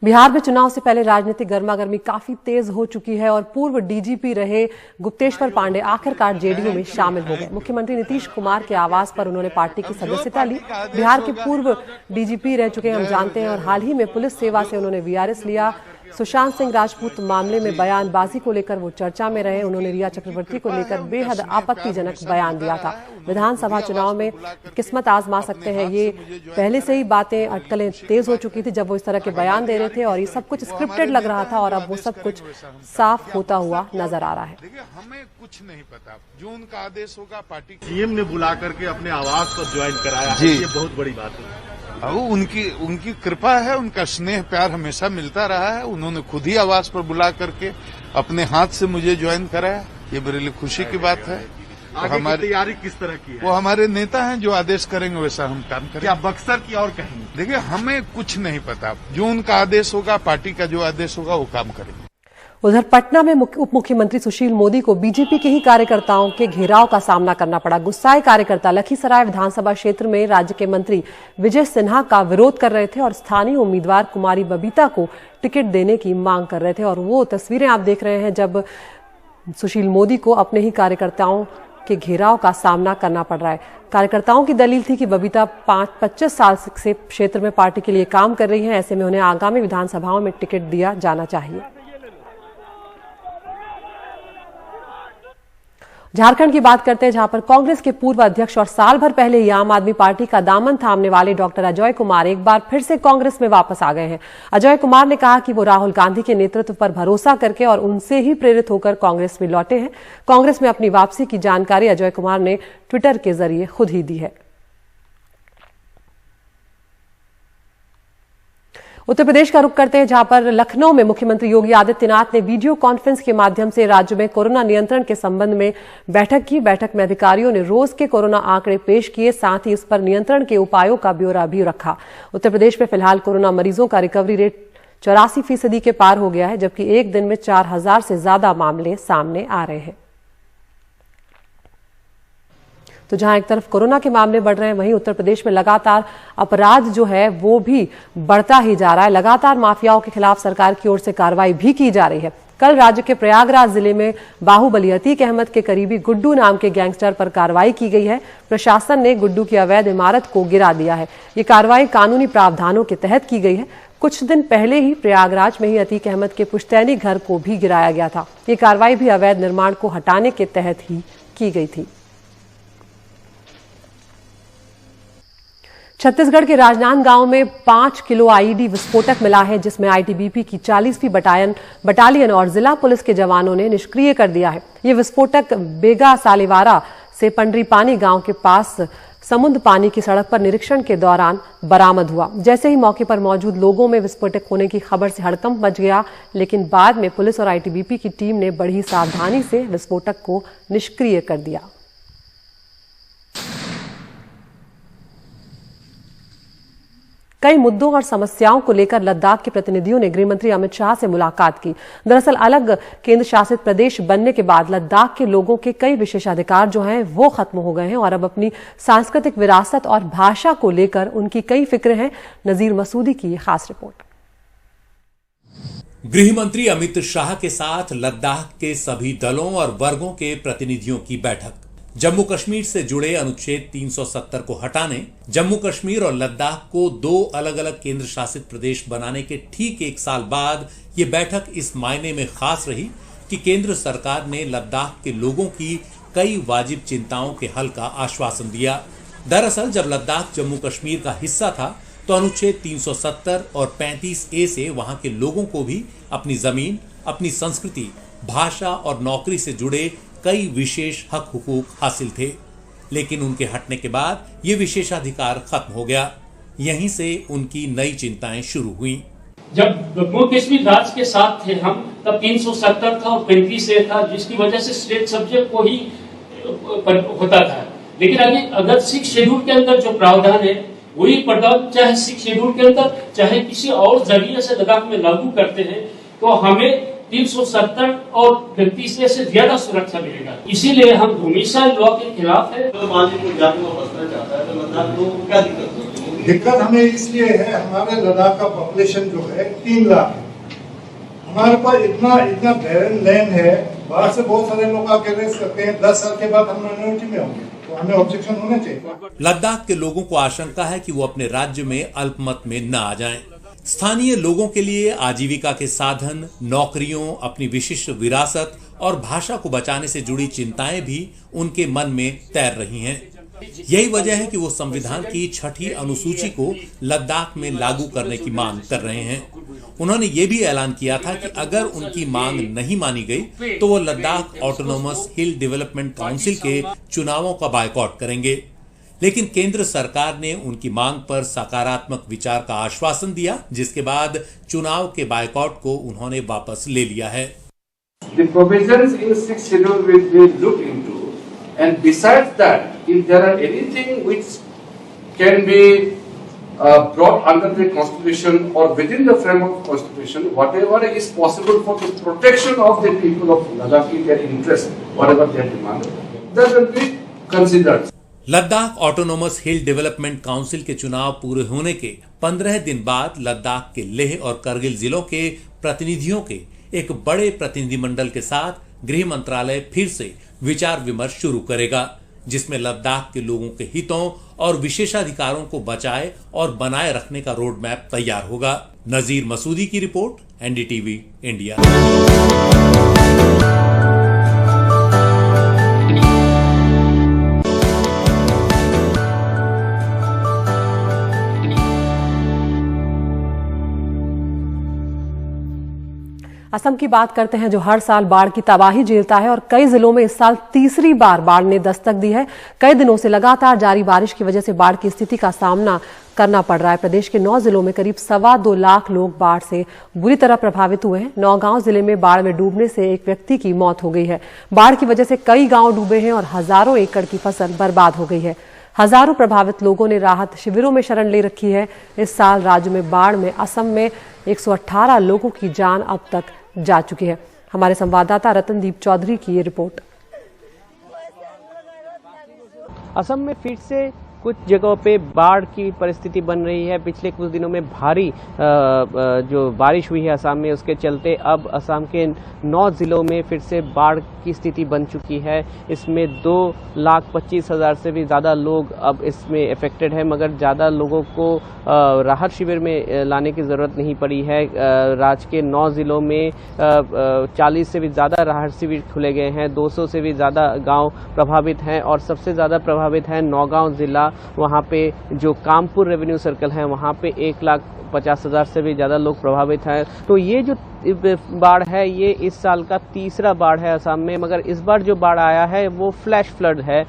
बिहार में चुनाव से पहले राजनीतिक गर्मागर्मी काफी तेज हो चुकी है और पूर्व डीजीपी रहे गुप्तेश्वर पांडे आखिरकार जेडीयू में शामिल हो गए। मुख्यमंत्री नीतीश कुमार के आवास पर उन्होंने पार्टी की सदस्यता ली। बिहार के पूर्व डीजीपी रह चुके हम जानते हैं और हाल ही में पुलिस सेवा से उन्होंने वीआरएस लिया। सुशांत सिंह राजपूत मामले में बयानबाजी को लेकर वो चर्चा में रहे। उन्होंने रिया चक्रवर्ती को लेकर बेहद आपत्तिजनक बयान दिया था। विधानसभा चुनाव में किस्मत आजमा सकते हैं, ये पहले से ही बातें अटकलें तेज हो चुकी थी जब वो इस तरह के बयान दे रहे थे और ये सब कुछ स्क्रिप्टेड लग रहा था और अब वो सब कुछ साफ होता हुआ नजर आ रहा है। देखिए, हमें कुछ नहीं पता, जो उनका आदेश होगा पार्टी सीएम ने बुला करके अपने आवास पर ज्वाइन कराया है, ये बहुत बड़ी बात है। उनकी कृपा है, उनका स्नेह प्यार हमेशा मिलता रहा है। उन्होंने खुद ही आवास पर बुला करके अपने हाथ से मुझे ज्वाइन कराया, ये मेरे लिए खुशी की बात है। हमारी तैयारी किस तरह की है? वो हमारे नेता हैं, जो आदेश करेंगे वैसा हम काम करेंगे। क्या बक्सर की और कहेंगे? देखिए, हमें कुछ नहीं पता, जो उनका आदेश होगा, पार्टी का जो आदेश होगा वो काम करेंगे। उधर पटना में उप मुख्यमंत्री सुशील मोदी को बीजेपी के ही कार्यकर्ताओं के घेराव का सामना करना पड़ा। गुस्साए कार्यकर्ता लखीसराय विधानसभा क्षेत्र में राज्य के मंत्री विजय सिन्हा का विरोध कर रहे थे और स्थानीय उम्मीदवार कुमारी बबीता को टिकट देने की मांग कर रहे थे। और वो तस्वीरें आप देख रहे हैं जब सुशील मोदी को अपने ही कार्यकर्ताओं के घेराव का सामना करना पड़ रहा है। कार्यकर्ताओं की दलील थी कि बबीता 25 साल से क्षेत्र में पार्टी के लिए काम कर रही है, ऐसे में उन्हें आगामी विधानसभाओं में टिकट दिया जाना चाहिए। झारखंड की बात करते हैं, जहां पर कांग्रेस के पूर्व अध्यक्ष और साल भर पहले ही आम आदमी पार्टी का दामन थामने वाले डॉक्टर अजय कुमार एक बार फिर से कांग्रेस में वापस आ गए हैं। अजय कुमार ने कहा कि वो राहुल गांधी के नेतृत्व पर भरोसा करके और उनसे ही प्रेरित होकर कांग्रेस में लौटे हैं। कांग्रेस में अपनी वापसी की जानकारी अजय कुमार ने ट्विटर के जरिए खुद ही दी है। उत्तर प्रदेश का रुख करते हैं, जहां पर लखनऊ में मुख्यमंत्री योगी आदित्यनाथ ने वीडियो कॉन्फ्रेंस के माध्यम से राज्य में कोरोना नियंत्रण के संबंध में बैठक की। बैठक में अधिकारियों ने रोज के कोरोना आंकड़े पेश किए, साथ ही इस पर नियंत्रण के उपायों का ब्यौरा भी रखा। उत्तर प्रदेश में फिलहाल कोरोना मरीजों का रिकवरी रेट 84% के पार हो गया है, जबकि एक दिन में 4000 से ज्यादा मामले सामने आ रहे हैं। तो जहां एक तरफ कोरोना के मामले बढ़ रहे हैं, वहीं उत्तर प्रदेश में लगातार अपराध जो है वो भी बढ़ता ही जा रहा है। लगातार माफियाओं के खिलाफ सरकार की ओर से कार्रवाई भी की जा रही है। कल राज्य के प्रयागराज जिले में बाहुबली अतीक अहमद के करीबी गुड्डू नाम के गैंगस्टर पर कार्रवाई की गई है। प्रशासन ने गुड्डू की अवैध इमारत को गिरा दिया है। ये कार्रवाई कानूनी प्रावधानों के तहत की गई है। कुछ दिन पहले ही प्रयागराज में ही अतीक अहमद के पुश्तैनी घर को भी गिराया गया था। ये कार्रवाई भी अवैध निर्माण को हटाने के तहत ही की गई थी। छत्तीसगढ़ के राजनांदगांव में 5 किलो आईईडी विस्फोटक मिला है, जिसमें आईटीबीपी की 40वीं बटालियन और जिला पुलिस के जवानों ने निष्क्रिय कर दिया है। ये विस्फोटक बेगा सालेवारा से पंडरीपानी गांव के पास समुद्र पानी की सड़क पर निरीक्षण के दौरान बरामद हुआ। जैसे ही मौके पर मौजूद लोगों में विस्फोटक होने की खबर से हड़कंप मच गया, लेकिन बाद में पुलिस और आईटीबीपी की टीम ने बड़ी सावधानी से विस्फोटक को निष्क्रिय कर दिया। कई मुद्दों और समस्याओं को लेकर लद्दाख के प्रतिनिधियों ने गृहमंत्री अमित शाह से मुलाकात की। दरअसल अलग केंद्र शासित प्रदेश बनने के बाद लद्दाख के लोगों के कई विशेषाधिकार जो हैं वो खत्म हो गए हैं और अब अपनी सांस्कृतिक विरासत और भाषा को लेकर उनकी कई फिक्र हैं। नजीर मसूदी की ये खास रिपोर्ट। गृहमंत्री अमित शाह के साथ लद्दाख के सभी दलों और वर्गों के प्रतिनिधियों की बैठक। जम्मू कश्मीर से जुड़े अनुच्छेद 370 को हटाने, जम्मू कश्मीर और लद्दाख को 2 अलग अलग केंद्र शासित प्रदेश बनाने के ठीक 1 साल बाद ये बैठक इस मायने में खास रही कि केंद्र सरकार ने लद्दाख के लोगों की कई वाजिब चिंताओं के हल का आश्वासन दिया। दरअसल जब लद्दाख जम्मू कश्मीर का हिस्सा था तो अनुच्छेद 370 और 35A से वहां के लोगों को भी अपनी जमीन, अपनी संस्कृति, भाषा और नौकरी से जुड़े कई विशेष हक हुकूक हासिल थे, लेकिन उनके हटने के बाद ये विशेषाधिकार खत्म हो गया। यहीं से उनकी नई चिंताएं शुरू हुई। जब जम्मू कश्मीर राज्य के साथ थे हम, तब 370 था और 35A था, जिसकी वजह से स्टेट सब्जेक्ट को ही होता था। लेकिन अगर 6 शेड्यूल के अंदर जो प्रावधान है वही प्रावधान चाहे 6 शेड्यूल के अंदर चाहे किसी और जरिए से लद्दाख में लागू करते हैं तो हमें 370 और 35A से ज्यादा सुरक्षा मिलेगा। इसीलिए हम हमेशा लॉ के खिलाफ है। तो मान लीजिए कोई जाति में बसना चाहता है तो लद्दाख को क्या दिक्कत होती है? दिक्कत हमें इसलिए है, हमारे लद्दाख का पॉपुलेशन जो है 3 लाख है। हमारे पास इतना बैरन लैंड है, बाहर से बहुत सारे लोग आके रह सकते हैं। 10 साल के बाद हम माइनॉरिटी में होंगे, तो हमें ऑब्जेक्शन होना चाहिए। लद्दाख के लोगों को आशंका है कि वो अपने राज्य में अल्पमत में न आ जाएं। स्थानीय लोगों के लिए आजीविका के साधन, नौकरियों, अपनी विशिष्ट विरासत और भाषा को बचाने से जुड़ी चिंताएं भी उनके मन में तैर रही हैं। यही वजह है कि वो संविधान की 6ठी अनुसूची को लद्दाख में लागू करने की मांग कर रहे हैं। उन्होंने ये भी ऐलान किया था कि अगर उनकी मांग नहीं मानी गई तो वो लद्दाख ऑटोनोमस हिल डेवलपमेंट काउंसिल के चुनावों का बायकॉट करेंगे। लेकिन केंद्र सरकार ने उनकी मांग पर सकारात्मक विचार का आश्वासन दिया, जिसके बाद चुनाव के बायकॉट को उन्होंने वापस ले लिया है। The provisions in 6th schedule will be looked into, and besides that, if there are anything which can be brought under the constitution or within the framework of constitution, whatever is possible for the protection of the people of Ladakh, their interest, whatever they have demanded, that will be considered. Ladakh autonomous hill development council के चुनाव पूरे होने के 15 दिन बाद लद्दाख के लेह और करगिल जिलों के प्रतिनिधियों के एक बड़े प्रतिनिधिमंडल के साथ गृह मंत्रालय फिर से विचार विमर्श शुरू करेगा, जिसमें लद्दाख के लोगों के हितों और विशेषाधिकारों को बचाए और बनाए रखने का रोड मैप तैयार होगा। नजीर मसूदी की रिपोर्ट, एनडीटीवी इंडिया। असम की बात करते हैं, जो हर साल बाढ़ की तबाही झेलता है और कई जिलों में इस साल तीसरी बार बाढ़ ने दस्तक दी है। कई दिनों से लगातार जारी बारिश की वजह से बाढ़ की स्थिति का सामना करना पड़ रहा है। प्रदेश के 9 जिलों में करीब 2.25 लाख लोग बाढ़ से बुरी तरह प्रभावित हुए हैं। नौगांव जिले में बाढ़ में डूबने से एक व्यक्ति की मौत हो गई है। बाढ़ की वजह से कई गांव डूबे हैं और हजारों एकड़ की फसल बर्बाद हो गई है। हजारों प्रभावित लोगों ने राहत शिविरों में शरण ले रखी है। इस साल राज्य में बाढ़ में असम में 118 लोगों की जान अब तक जा चुकी है। हमारे संवाददाता रतनदीप चौधरी की ये रिपोर्ट। असम में फिर से कुछ जगहों पे बाढ़ की परिस्थिति बन रही है। पिछले कुछ दिनों में भारी जो बारिश हुई है असम में, उसके चलते अब असम के 9 जिलों में फिर से बाढ़ की स्थिति बन चुकी है। इसमें 2,25,000 से भी ज़्यादा लोग अब इसमें अफेक्टेड है, मगर ज़्यादा लोगों को राहत शिविर में लाने की ज़रूरत नहीं पड़ी है। राज्य के 9 जिलों में 40 से भी ज़्यादा राहत शिविर खुले गए हैं। 200 से भी ज़्यादा गांव प्रभावित हैं और सबसे ज़्यादा प्रभावित है नौगांव जिला। वहाँ पे जो कामपुर रेवेन्यू सर्कल है, वहाँ पे 1,50,000 से भी ज़्यादा लोग प्रभावित हैं। तो ये जो बाढ़ है, ये इस साल का तीसरा बाढ़ है असम में, मगर इस बार जो बाढ़ आया है वो फ्लैश फ्लड है।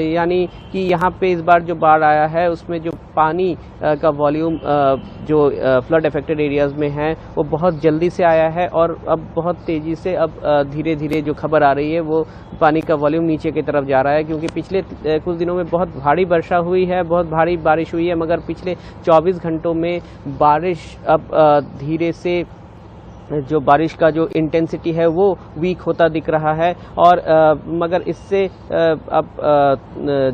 यानी कि यहाँ पे इस बार जो बाढ़ आया है उसमें जो पानी का वॉल्यूम जो फ्लड अफेक्टेड एरियाज में है वो बहुत जल्दी से आया है और अब बहुत तेज़ी से अब धीरे धीरे जो खबर आ रही है वो पानी का वॉल्यूम नीचे की तरफ जा रहा है, क्योंकि पिछले कुछ दिनों में बहुत भारी वर्षा हुई है, बहुत भारी बारिश हुई है, मगर पिछले 24 घंटों में बारिश अब धीरे से जो बारिश का जो इंटेंसिटी है वो वीक होता दिख रहा है। और मगर इससे अब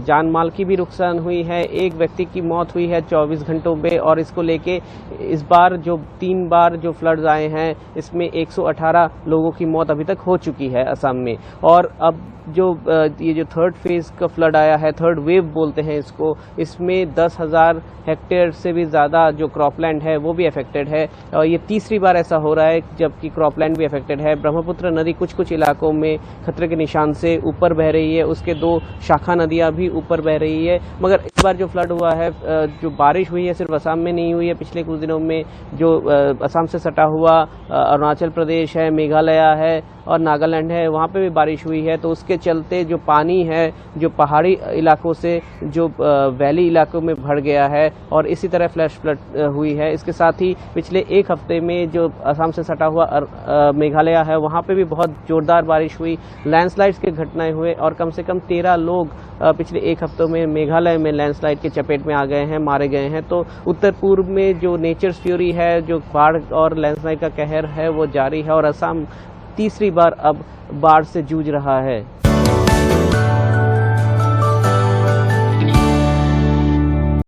जान माल की भी नुकसान हुई है। एक व्यक्ति की मौत हुई है 24 घंटों में, और इसको लेके इस बार जो 3 बार जो फ्लड्स आए हैं इसमें 118 लोगों की मौत अभी तक हो चुकी है असम में। और अब जो ये जो थर्ड फेज का फ्लड आया है, थर्ड वेव बोलते हैं इसको, इसमें 10,000 हेक्टेयर से भी ज़्यादा जो क्रॉपलैंड है वो भी अफेक्टेड है। और ये तीसरी बार ऐसा हो रहा है जबकि क्रॉपलैंड भी अफेक्टेड है। ब्रह्मपुत्र नदी कुछ कुछ इलाकों में खतरे के निशान से ऊपर बह रही है, उसके 2 शाखा नदियाँ भी ऊपर बह रही है। मगर इस बार जो फ्लड हुआ है, जो बारिश हुई है सिर्फ असम में नहीं हुई है, पिछले कुछ दिनों में जो असम से सटा हुआ अरुणाचल प्रदेश है, मेघालय है और नागालैंड है, वहाँ पे भी बारिश हुई है। तो उसके चलते जो पानी है जो पहाड़ी इलाकों से जो वैली इलाकों में भर गया है और इसी तरह फ्लैश फ्लड हुई है। इसके साथ ही पिछले 1 हफ्ते में जो असम से सटा हुआ मेघालय है, वहाँ पे भी बहुत जोरदार बारिश हुई, लैंडस्लाइड्स के घटनाएं हुए और कम से कम 13 लोग पिछले 1 हफ्तों में मेघालय में लैंडस्लाइड के चपेट में आ गए हैं, मारे गए हैं। तो उत्तर पूर्व में जो नेचर फ्यूरी है, जो बाढ़ और लैंडस्लाइड का कहर है वो जारी है और असम तीसरी बार अब बाढ़ से जूझ रहा है।